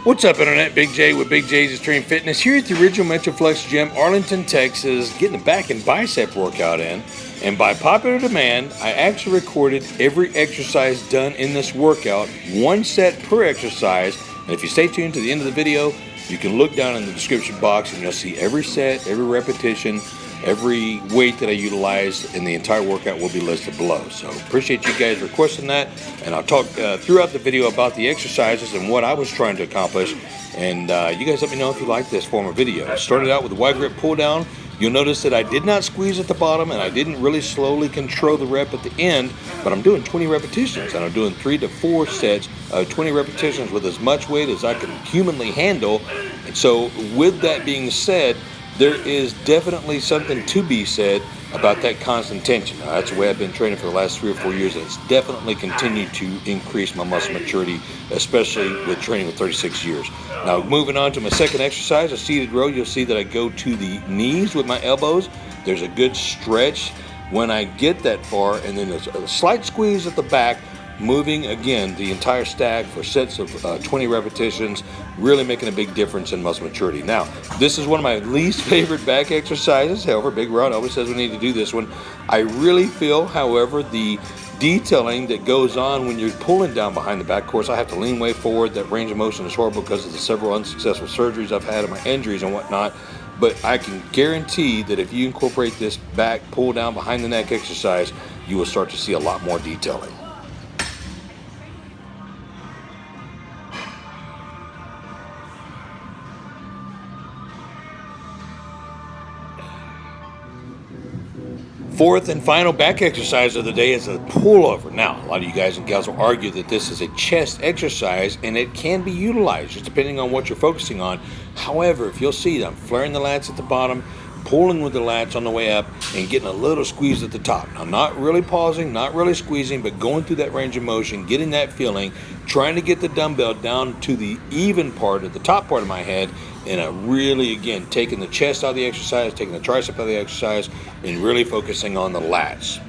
What's up, Internet? Big J with Big J's Extreme Fitness here at the original Metroflex Gym, Arlington, Texas, getting the back and bicep workout in. And by popular demand, I actually recorded every exercise done in this workout, one set per exercise. And if you stay tuned to the end of the video, you can look down in the description box and you'll see every set, every repetition, every weight that I utilized in the entire workout will be listed below. So appreciate you guys requesting that, and I'll talk throughout the video about the exercises and what I was trying to accomplish. And you guys let me know if you like this form of video. I started out with a wide grip pull down. You'll notice that I did not squeeze at the bottom and I didn't really slowly control the rep at the end, but I'm doing 20 repetitions and I'm doing 3 to 4 sets of 20 repetitions with as much weight as I can humanly handle. And so with that being said, there is definitely something to be said about that constant tension. Now, that's the way I've been training for the last 3 or 4 years, and it's definitely continued to increase my muscle maturity, especially with training with 36 years. Now, moving on to my second exercise, a seated row, you'll see that I go to the knees with my elbows. There's a good stretch when I get that far, and then there's a slight squeeze at the back, moving again the entire stack for sets of 20 repetitions, really making a big difference in muscle maturity. Now, this is one of my least favorite back exercises. However, Big Rod always says we need to do this one. I really feel, however, the detailing that goes on when you're pulling down behind the back. Of course, I have to lean way forward. That range of motion is horrible because of the several unsuccessful surgeries I've had and my injuries and whatnot. But I can guarantee that if you incorporate this back pull down behind the neck exercise, you will start to see a lot more detailing. Fourth and final back exercise of the day is a pullover. Now, a lot of you guys and gals will argue that this is a chest exercise, and it can be utilized just depending on what you're focusing on. However, if you'll see that I'm flaring the lats at the bottom, pulling with the lats on the way up, and getting a little squeeze at the top. Now, not really pausing, not really squeezing, but going through that range of motion, getting that feeling, trying to get the dumbbell down to the even part of the top part of my head, and really, again, taking the chest out of the exercise, taking the tricep out of the exercise, and really focusing on the lats.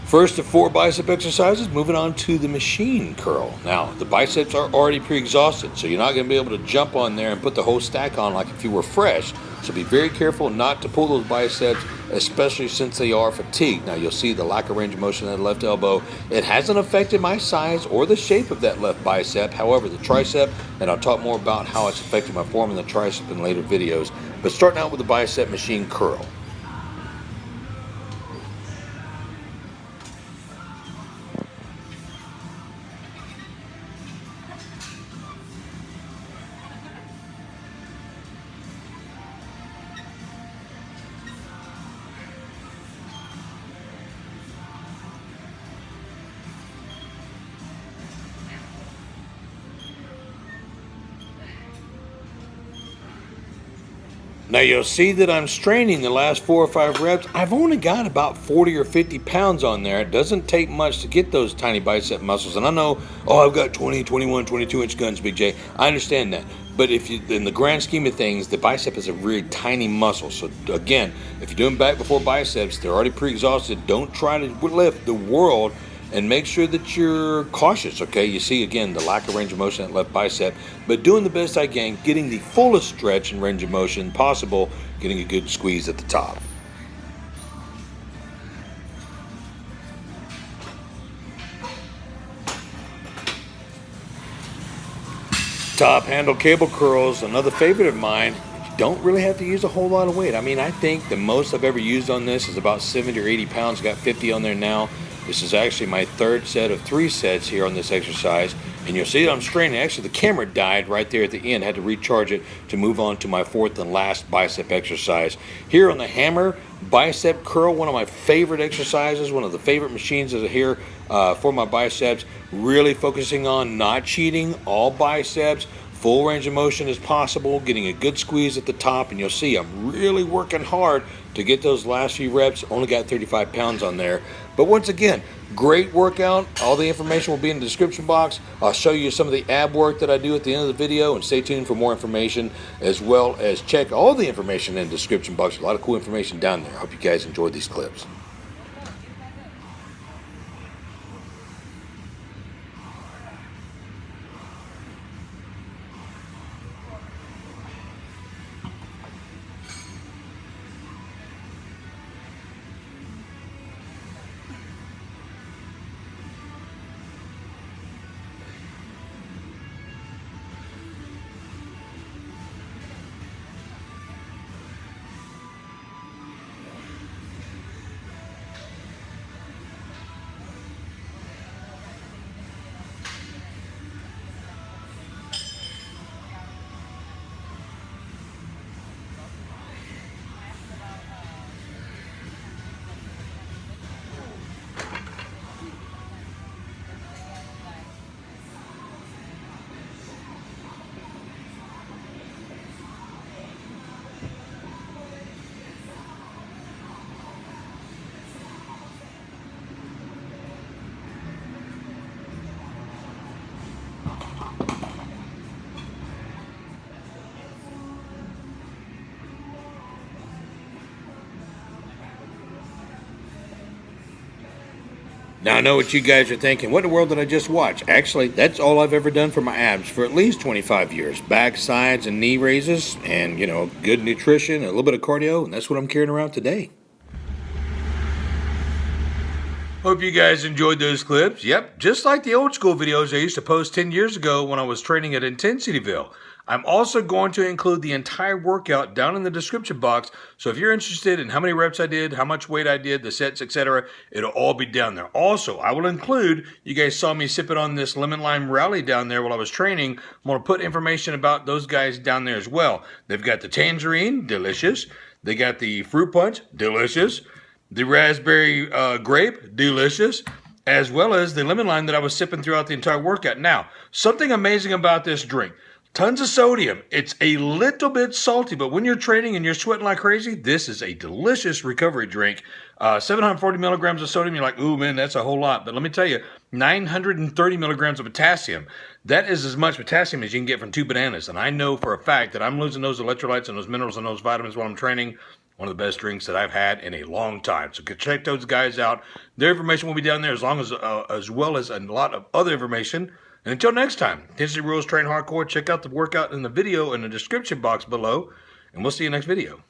First of 4 bicep exercises, moving on to the machine curl. Now, the biceps are already pre-exhausted, so you're not going to be able to jump on there and put the whole stack on like if you were fresh. So be very careful not to pull those biceps, especially since they are fatigued. Now, you'll see the lack of range of motion in the left elbow. It hasn't affected my size or the shape of that left bicep. However, the tricep, and I'll talk more about how it's affected my form in the tricep in later videos. But starting out with the bicep machine curl. Now you'll see that I'm straining the last 4 or 5 reps. I've only got about 40 or 50 pounds on there. It doesn't take much to get those tiny bicep muscles. And I know, oh, I've got 20, 21, 22-inch guns, Big J. I understand that. But if you, in the grand scheme of things, the bicep is a really tiny muscle. So again, if you're doing back before biceps, they're already pre-exhausted. Don't try to lift the world. And make sure that you're cautious, okay? You see, again, the lack of range of motion at left bicep, but doing the best I can, getting the fullest stretch and range of motion possible, getting a good squeeze at the top. Top handle cable curls, another favorite of mine. You don't really have to use a whole lot of weight. I mean, I think the most I've ever used on this is about 70 or 80 pounds. Got 50 on there now. This is actually my 3rd set of 3 sets here on this exercise. And you'll see that I'm straining. Actually, the camera died right there at the end. I had to recharge it to move on to my 4th and last bicep exercise. Here on the hammer bicep curl, one of my favorite exercises, one of the favorite machines is here for my biceps. Really focusing on not cheating, all biceps. Full range of motion as possible, getting a good squeeze at the top, and you'll see I'm really working hard to get those last few reps. Only got 35 pounds on there. But once again, great workout. All the information will be in the description box. I'll show you some of the ab work that I do at the end of the video, and stay tuned for more information, as well as check all the information in the description box. A lot of cool information down there. I hope you guys enjoyed these clips. Now I know what you guys are thinking. What in the world did I just watch? Actually, that's all I've ever done for my abs for at least 25 years. Back, sides, and knee raises, and, you know, good nutrition, a little bit of cardio, and that's what I'm carrying around today. Hope you guys enjoyed those clips. Yep, just like the old school videos I used to post 10 years ago when I was training at Intensityville. I'm also going to include the entire workout down in the description box, so if you're interested in how many reps I did, how much weight I did, the sets, etc., it'll all be down there. Also, I will include, you guys saw me sipping on this lemon lime rally down there while I was training. I'm going to put information about those guys down there as well. They've got the tangerine, delicious. They got the fruit punch, delicious. The raspberry grape, delicious, as well as the lemon lime that I was sipping throughout the entire workout. Now, something amazing about this drink. Tons of sodium. It's a little bit salty, but when you're training and you're sweating like crazy, this is a delicious recovery drink. 740 milligrams of sodium, you're like, ooh, man, that's a whole lot. But let me tell you, 930 milligrams of potassium. That is as much potassium as you can get from 2 bananas. And I know for a fact that I'm losing those electrolytes and those minerals and those vitamins while I'm training. One of the best drinks that I've had in a long time. So check those guys out. Their information will be down there, as well as a lot of other information. And until next time, Intensity Rules, Train Hardcore. Check out the workout in the video in the description box below, and we'll see you next video.